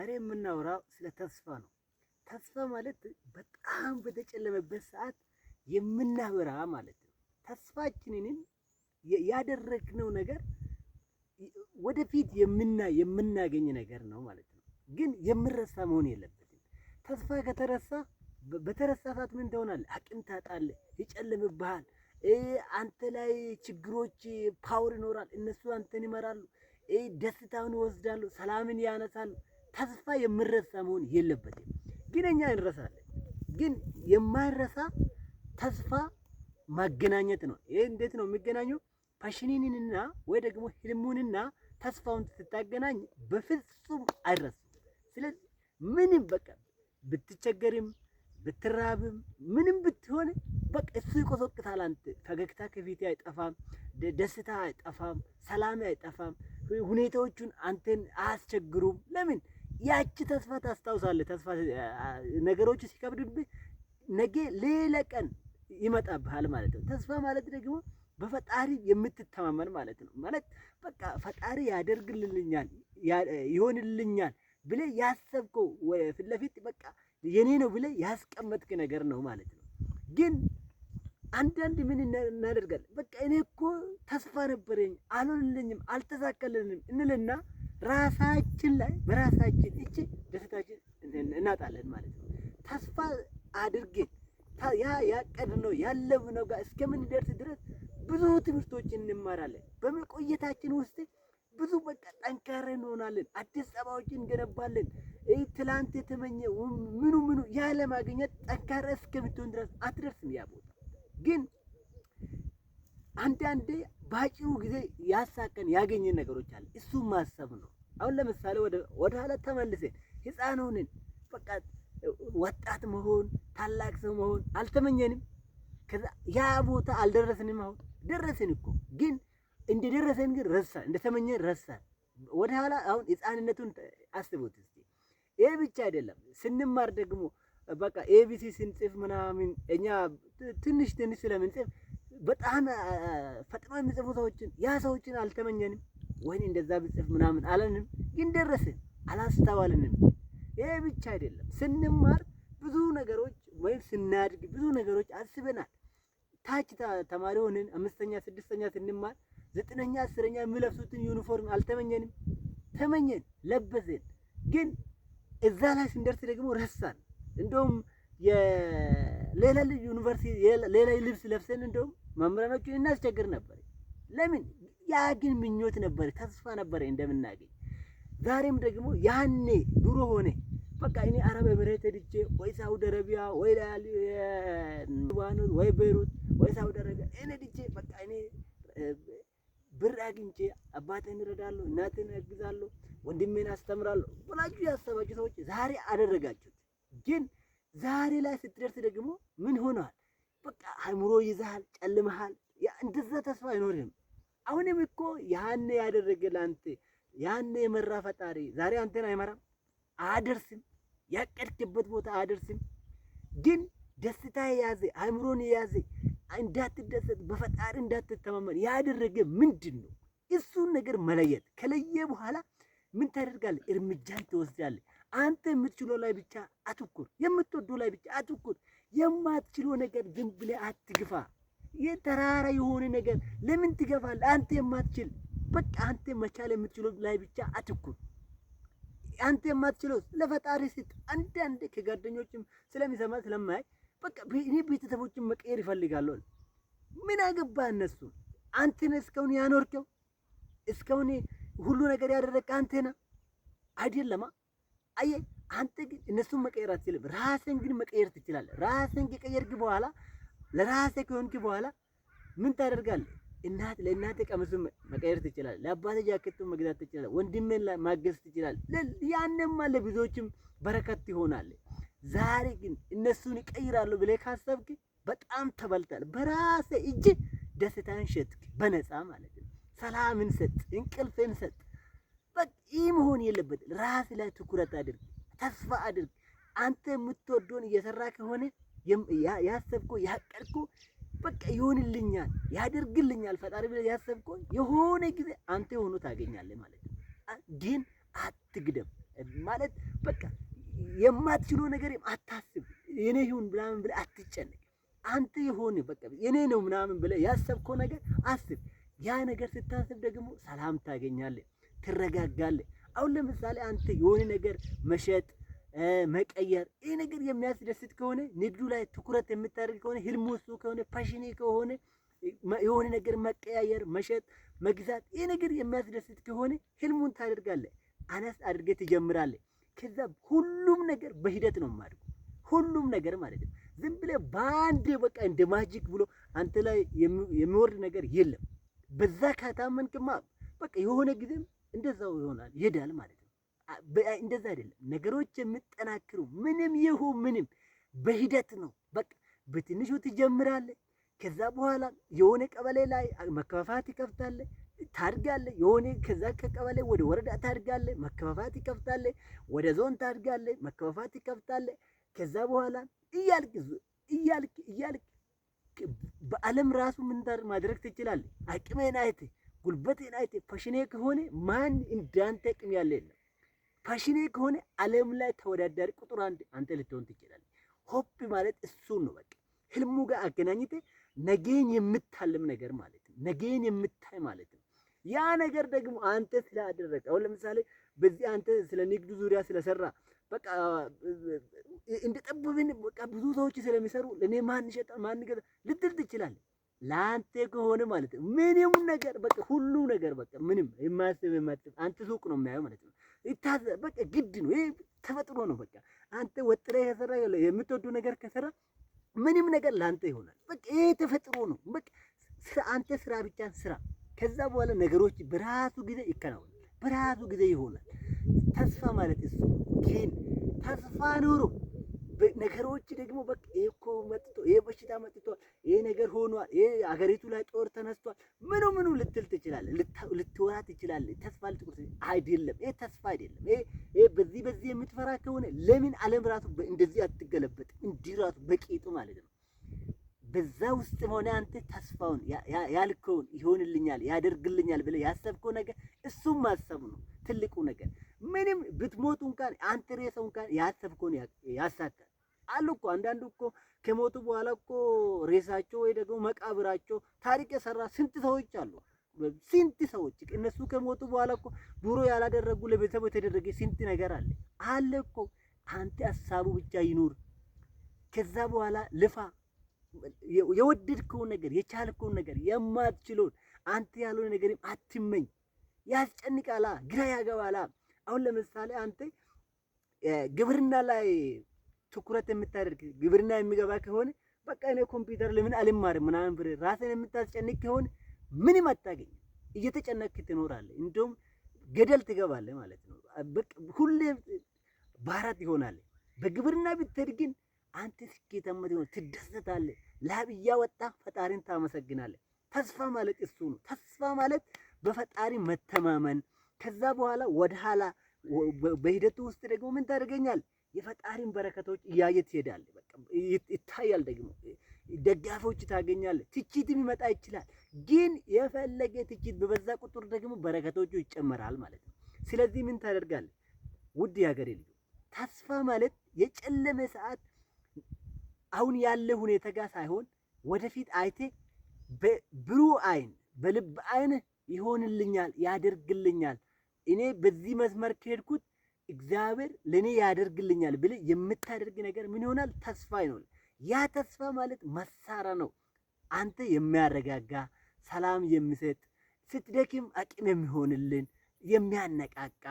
ዛሬ የምናወራው ስለ ተስፋ ነው። ተስፋ ማለት በጣም በተጨለመበት ሰዓት የምናበራ ማለት ነው። ተስፋችንን ያደረግነው ነገር ወደፊት የምናገኝ ነገር ነው ማለት ነው። ግን የምረሳ መሆን የለበትም። ተስፋ ከተረሳ በተረሳ ሰዓት ምን ትሆናለህ? አቅም ታጣለህ፣ ይጨልምብሃል። አንተ ላይ ችግሮች ፓወር ይኖራል፣ እነሱ አንተን ይመራሉ፣ ደስታውን ይወስዳሉ፣ ሰላምን ያነሳሉ። ተስፋ የምረሳ መሆን የለበትም። ግን እኛ እንረሳለን። ግን የማይረሳ ተስፋ ማገናኘት ነው። ይሄ እንዴት ነው የሚገናኘው? ፓሽኒንና ወይ ደግሞ ህልሙንና ተስፋውን ስታገናኝ በፍጹም አይረሳም። ስለዚህ ምንም በቃ ብትቸገርም ብትራብም ምንም ብትሆን በቃ እሱ ይቆሰቅታል። አንተ ፈገግታ ከፊት አይጠፋም፣ ደስታ አይጠፋም፣ ሰላም አይጠፋም። ሁኔታዎቹን አንተን አያስቸግሩም። ለምን? ያቺ ተስፋ ታስታውሳለህ። ተስፋ ነገሮች ሲከብድብህ ነገ ሌላ ቀን ይመጣብሃል ማለት ነው። ተስፋ ማለት ደግሞ በፈጣሪ የምትተማመን ማለት ነው። ማለት በቃ ፈጣሪ ያደርግልኛል ይሆንልኛል ብለህ ያሰብከው ፊት ለፊት በቃ የኔ ነው ብለህ ያስቀመጥክ ነገር ነው ማለት ነው። ግን አንዳንድ ምን እናደርጋለን? በቃ እኔ እኮ ተስፋ ነበረኝ አልሆንልኝም፣ አልተሳካልንም እንልና ራሳችን ላይ በራሳችን እጅ ደስታችን እናጣለን ማለት ነው። ተስፋ አድርገን ያቀድነው ያለምነው ጋር እስከምንደርስ ድረስ ብዙ ትምህርቶችን እንማራለን። በመቆየታችን ውስጥ ብዙ በቃ ጠንካራ እንሆናለን። አዲስ ጸባዎችን እንገነባለን። ትላንት የተመኘ ምኑ ያለ ማግኘት ጠንካራ እስከምትሆን ድረስ አትደርስም ያ ቦታ። ግን አንዳንዴ ባጭሩ ጊዜ ያሳከን ያገኘን ነገሮች አለ። እሱ ማሰብ ነው። አሁን ለምሳሌ ወደ ኋላ ተመልሰን ህፃን ሆነን በቃ ወጣት መሆን ታላቅ ሰው መሆን አልተመኘንም። ከዛ ያ ቦታ አልደረስንም። አሁን ደረስን እኮ ግን እንደደረሰን ግን ረሳን፣ እንደተመኘን ረሳን። ወደ ኋላ አሁን ህፃንነቱን አስቡት እስቲ። ይሄ ብቻ አይደለም። ስንማር ደግሞ በቃ ኤቢሲ ስንጽፍ ምናምን እኛ ትንሽ ስለምንጽፍ በጣም ፈጥኖ የሚጽፉ ሰዎችን ሰዎችን አልተመኘንም። ወይኔ እንደዛ ብጽፍ ምናምን አለንም። ግን ደረስን፣ አላስተዋልንም። ይሄ ብቻ አይደለም። ስንማር ብዙ ነገሮች ወይም ስናድግ ብዙ ነገሮች አስበናል። ታች ተማሪ ሆነን 5ኛ 6ኛ ስንማር 9ኛ 10ኛ የሚለብሱትን ዩኒፎርም አልተመኘንም። ተመኘን፣ ለበስን። ግን እዛ ላይ ስንደርስ ደግሞ ረሳን። እንደውም የሌላ ዩኒቨርሲቲ ሌላ ልብስ ለብሰን እንደውም መምህራኖችን እናስቸግር ነበር። ለምን? ያ ግን ምኞት ነበር፣ ተስፋ ነበር እንደምናገኝ። ዛሬም ደግሞ ያኔ ድሮ ሆነ በቃ እኔ አረብ ኤምሬት ሄጄ ወይ ሳውዲ አረቢያ ወይ ሊባኖስ ወይ ቤይሩት ወይ ሳውዲ አረቢያ እኔ ሄጄ በቃ እኔ ብር አግኝቼ አባቴን እረዳለሁ፣ እናቴን አግዛለሁ፣ ወንድሜን አስተምራለሁ ብላችሁ ያሰባችሁ ሰዎች ዛሬ አደረጋችሁት። ግን ዛሬ ላይ ስትደርስ ደግሞ ምን ሆኗል? በቃ አእምሮ ይዛል፣ ጨልመሃል። እንደዛ ተስፋ አይኖርህም። አሁንም እኮ ያኔ ያደረገ ለአንተ ያኔ የመራ ፈጣሪ ዛሬ አንተን አይመራም፣ አያደርስም፣ ያቀድክበት ቦታ አያደርስም። ግን ደስታ የያዘ አእምሮን የያዘ እንዳትደሰት በፈጣሪ እንዳትተማመን ያደረገ ምንድን ነው? እሱን ነገር መለየት። ከለየ በኋላ ምን ታደርጋለህ? እርምጃን ትወስዳለህ። አንተ የምትችለው ላይ ብቻ አትኩር፣ የምትወደው ላይ ብቻ አትኩር። የማትችለው ነገር ዝም ብለህ አትግፋ። የተራራ የሆነ ነገር ለምን ትገፋለህ? አንተ የማትችል በቃ አንተ መቻል የምትችለው ላይ ብቻ አትኩር። አንተ የማትችለው ለፈጣሪ ስጥ። አንዳንዴ ከጓደኞችም ስለሚሰማ ስለማይ በቃ እኔ ቤተሰቦችን መቀየር ይፈልጋሉ። ምን አገባ እነሱ? አንተን እስካሁን ያኖርከው እስካሁን ሁሉ ነገር ያደረግህ አንተ ነህ አይደለማ? አየህ፣ አንተ ግን እነሱን መቀየር አትችልም። ራስን ግን መቀየር ትችላለህ። ራስን ከቀየርክ በኋላ ለራስህ ከሆንክ በኋላ ምን ታደርጋለህ? ለእናቴ ቀሚሱን መቀየር ትችላለህ። ለአባቴ ጃኬቱን መግዛት ትችላለህ። ወንድሜን ማገዝ ትችላለህ። ያንማ ለብዙዎችም በረከት ይሆናል። ዛሬ ግን እነሱን ይቀይራሉ ብለህ ካሰብክ በጣም ተበልታል። በራስህ እጅ ደስታን ሸጥክ፣ በነፃ ማለት ነው። ሰላምን ሰጥ፣ እንቅልፍን ሰጥ። በቃ ይህ መሆን የለበትም። ራስ ላይ ትኩረት አድርግ፣ ተስፋ አድርግ። አንተ የምትወደውን እየሰራ ከሆነ ያሰብከው ያቀድከው በቃ ይሆንልኛል፣ ያደርግልኛል ፈጣሪ ብለህ ያሰብከው የሆነ ጊዜ አንተ ሆኖ ታገኛለህ ማለት ነው። ግን አትግደም። ማለት በቃ የማትችለው ነገር አታስብ። የኔ ይሁን ምናምን ብለህ አትጨነቅ። አንተ የሆነ በቃ የኔ ነው ምናምን ብለህ ያሰብከው ነገር አስብ። ያ ነገር ስታስብ ደግሞ ሰላም ታገኛለህ፣ ትረጋጋለህ። አሁን ለምሳሌ አንተ የሆነ ነገር መሸጥ መቀየር፣ ይሄ ነገር የሚያስደስት ከሆነ ንግዱ ላይ ትኩረት የምታደርግ ከሆነ ህልሙ እሱ ከሆነ ፓሽኔ ከሆነ የሆነ ነገር መቀያየር፣ መሸጥ፣ መግዛት፣ ይሄ ነገር የሚያስደስት ከሆነ ህልሙን ታደርጋለህ። አነስ አድርገህ ትጀምራለህ። ከዛ ሁሉም ነገር በሂደት ነው የማድርገው። ሁሉም ነገር ማለት ነው። ዝም ብለህ በአንድ በቃ እንደ ማጂክ ብሎ አንተ ላይ የሚወርድ ነገር የለም። በዛ ከታመንክማ በቃ የሆነ ጊዜም እንደዛው ይሆናል ይሄዳል ማለት ነው። እንደዛ አይደለም ነገሮች የሚጠናክሩ ምንም ይሁን ምንም በሂደት ነው። በቃ በትንሹ ትጀምራለህ። ከዛ በኋላ የሆነ ቀበሌ ላይ መከፋፋት ይከፍታለህ፣ ታድጋለህ። የሆነ ከዛ ከቀበሌ ወደ ወረዳ ታድጋለህ፣ መከፋፋት ይከፍታለህ። ወደ ዞን ታድጋለህ፣ መከፋፋት ይከፍታለህ። ከዛ በኋላ እያልክ በዓለም ራሱ ምን ማድረግ ትችላለህ? አቅሜን አይተህ ጉልበቴን አይተህ ፓሽኔ ከሆነ ማን እንዳንተ አቅም ያለ የለም። ፓሽኔ ከሆነ ዓለም ላይ ተወዳዳሪ ቁጥር አንድ አንተ ልትሆን ትችላለህ። ሆፕ ማለት እሱን ነው። በቃ ህልሙ ጋር አገናኝተህ ነገን የምታልም ነገር ማለት ነው። ነገን የምታይ ማለት ነው። ያ ነገር ደግሞ አንተ ስላደረገ አሁን ለምሳሌ በዚህ አንተ ስለ ንግዱ ዙሪያ ስለሰራ በቃ እንደጠበብን በቃ ብዙ ሰዎች ስለሚሰሩ ለኔ ማን ይሸጣል ማን ይገዛል ልትል ትችላለህ። ለአንተ ከሆነ ማለት ነው ምንም ነገር በቃ ሁሉ ነገር በቃ ምንም የማስብ አንተ ሱቅ ነው የሚያየው ማለት ነው። በቃ ግድ ነው። ይሄ ተፈጥሮ ነው። በቃ አንተ ወጥረህ ከሰራ የምትወደው ነገር ከሰራ ምንም ነገር ለአንተ ይሆናል። በቃ ይሄ ተፈጥሮ ነው። በቃ አንተ ስራ ብቻ ስራ። ከዛ በኋላ ነገሮች በራሱ ጊዜ ይከናወናል፣ በራሱ ጊዜ ይሆናል። ተስፋ ማለት እሱ ግን ተስፋ ኖሮ ነገሮች ደግሞ በቃ ይሄ እኮ መጥቶ ይሄ በሽታ መጥቶ ይሄ ነገር ሆኗል፣ ይሄ አገሪቱ ላይ ጦር ተነስቷል፣ ምኑ ልትል ትችላለህ፣ ልትወራ ትችላለህ። ተስፋ ልትቆርጥ አይደለም። ይሄ ተስፋ አይደለም። ይሄ በዚህ የምትፈራ ከሆነ ለምን ዓለም ራሱ እንደዚህ አትገለበጥ? እንዲህ ራሱ በቂጡ ማለት ነው። በዛ ውስጥ ሆነ አንተ ተስፋውን ያልከውን ይሆንልኛል ያደርግልኛል ብለህ ያሰብከው ነገር እሱም ማሰብ ነው ትልቁ ነገር። ምንም ብትሞቱ እንኳን አንተ ሬሳው እንኳን ያሰብከውን ያሳካል አሉ እኮ። አንዳንዱ እኮ ከሞቱ በኋላ እኮ ሬሳቸው ወይ ደግሞ መቃብራቸው ታሪክ የሰራ ስንት ሰዎች አሉ። ስንት ሰዎች እነሱ ከሞቱ በኋላ እኮ ድሮ ያላደረጉ ለቤተሰቡ የተደረገ ስንት ነገር አለ እኮ። አንተ ሀሳቡ ብቻ ይኑር። ከዛ በኋላ ልፋ። የወደድከውን ነገር የቻልከውን ነገር የማትችለውን አንተ ያልሆነ ነገር አትመኝ። ያስጨንቃላ፣ ግራ ያገባላ። አሁን ለምሳሌ አንተ ግብርና ላይ ትኩረት የምታደርግ ግብርና የሚገባ ከሆነ በቃ እኔ ኮምፒውተር ለምን አልማርም ምናምን ብለህ ራስን የምታስጨንቅ ከሆነ ምንም አታገኝም። እየተጨነቅክ ትኖራለህ። እንደውም ገደል ትገባለህ ማለት ነው። በቃ ሁሌ ባራት ይሆናለህ። በግብርና ብትሄድ ግን አንተ ስኬታማ ትደሰታለህ። ላብ እያወጣ ፈጣሪን ታመሰግናለህ። ተስፋ ማለት እሱ ነው። ተስፋ ማለት በፈጣሪ መተማመን። ከዛ በኋላ ወደ ኋላ በሂደቱ ውስጥ ደግሞ ምን ታደርገኛለህ? የፈጣሪን በረከቶች እያየህ ትሄዳለህ። በቃ ይታያል። ደግሞ ደጋፊዎች ታገኛለህ። ትችትም ይመጣ ይችላል፣ ግን የፈለገ ትችት በበዛ ቁጥር ደግሞ በረከቶቹ ይጨመራል ማለት ነው። ስለዚህ ምን ታደርጋለህ? ውድ የሀገሬ ልጅ ተስፋ ማለት የጨለመ ሰዓት አሁን ያለ ሁኔታ ጋር ሳይሆን ወደፊት አይቴ በብሩህ አይን በልብ አይን ይሆንልኛል፣ ያደርግልኛል፣ እኔ በዚህ መስመር ከሄድኩት እግዚአብሔር ለኔ ያደርግልኛል ብለህ የምታደርግ ነገር ምን ይሆናል? ተስፋ ይሆናል። ያ ተስፋ ማለት መሳሪያ ነው። አንተ የሚያረጋጋ ሰላም የሚሰጥ ስትደክም አቅም የሚሆንልን የሚያነቃቃ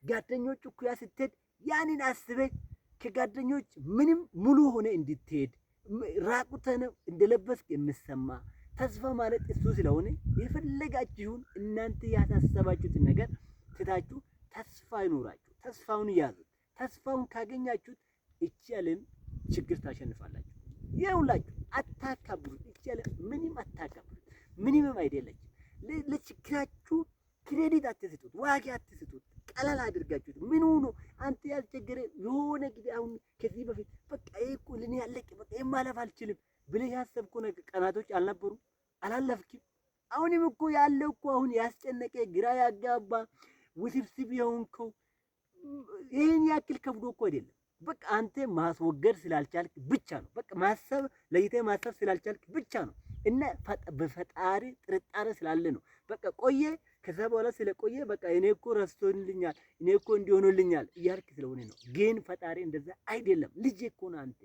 ጓደኞች እኮ ያ ስትሄድ ያንን አስበህ ከጓደኞች ምንም ሙሉ ሆነ እንድትሄድ ራቁተህ እንደለበስክ የምሰማ ተስፋ ማለት እሱ ስለሆነ የፈለጋችሁን እናንተ ያሳሰባችሁትን ነገር ትታችሁ ተስፋ ይኖራችሁ። ተስፋውን ያዙት። ተስፋውን ካገኛችሁት እቺ ዓለም ችግር ታሸንፋላችሁ። ይኸውላችሁ አታካብሩት። እቺ ዓለም ምንም አታካብሩት። ምንም አይደለችም። ለችግራችሁ ክሬዲት አትስጡት፣ ዋጋ አትስጡት። ቀላል አድርጋችሁት ምን ሆኖ አንተ ያልቸገረ የሆነ ጊዜ አሁን ከዚህ በፊት በቃ እኮ ለኔ ያለቀ በቃ የማለፍ አልችልም ብለህ ያሰብኩ ነገር ቀናቶች አልነበሩ? አላለፍክም? አሁንም እኮ ያለው እኮ አሁን ያስጨነቀ ግራ ያጋባ ውስብስብ የሆንከው ይሄን ያክል ከብዶ እኮ አይደለም። በቃ አንተ ማስወገድ ስላልቻልክ ብቻ ነው። በቃ ማሰብ ለይተህ ማሰብ ስላልቻልክ ብቻ ነው። እና በፈጣሪ ጥርጣሬ ስላለ ነው። በቃ ቆየ። ከዛ በኋላ ስለቆየ በቃ እኔ እኮ ረስቶልኛል፣ እኔ እኮ እንዲሆኑልኛል እያልክ ስለሆነ ነው። ግን ፈጣሪ እንደዛ አይደለም። ልጅ እኮ ነው አንተ።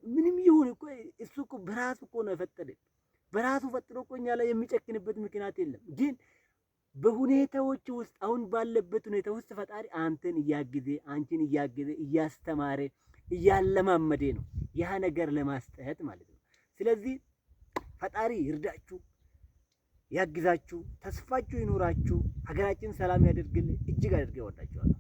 ምንም ይሁን እኮ እሱ እኮ በራሱ እኮ ነው የፈጠረ። በራሱ ፈጥሮ እኮ እኛ ላይ የሚጨክንበት ምክንያት የለም። ግን በሁኔታዎች ውስጥ አሁን ባለበት ሁኔታ ውስጥ ፈጣሪ አንተን እያገዘ አንቺን እያገዘ እያስተማረ እያለማመደ ነው ያ ነገር ለማስጠት ማለት ነው። ስለዚህ ፈጣሪ ይርዳችሁ፣ ያግዛችሁ፣ ተስፋችሁ ይኑራችሁ፣ ሀገራችን ሰላም ያደርግልን። እጅግ አድርጌ እወዳችኋለሁ።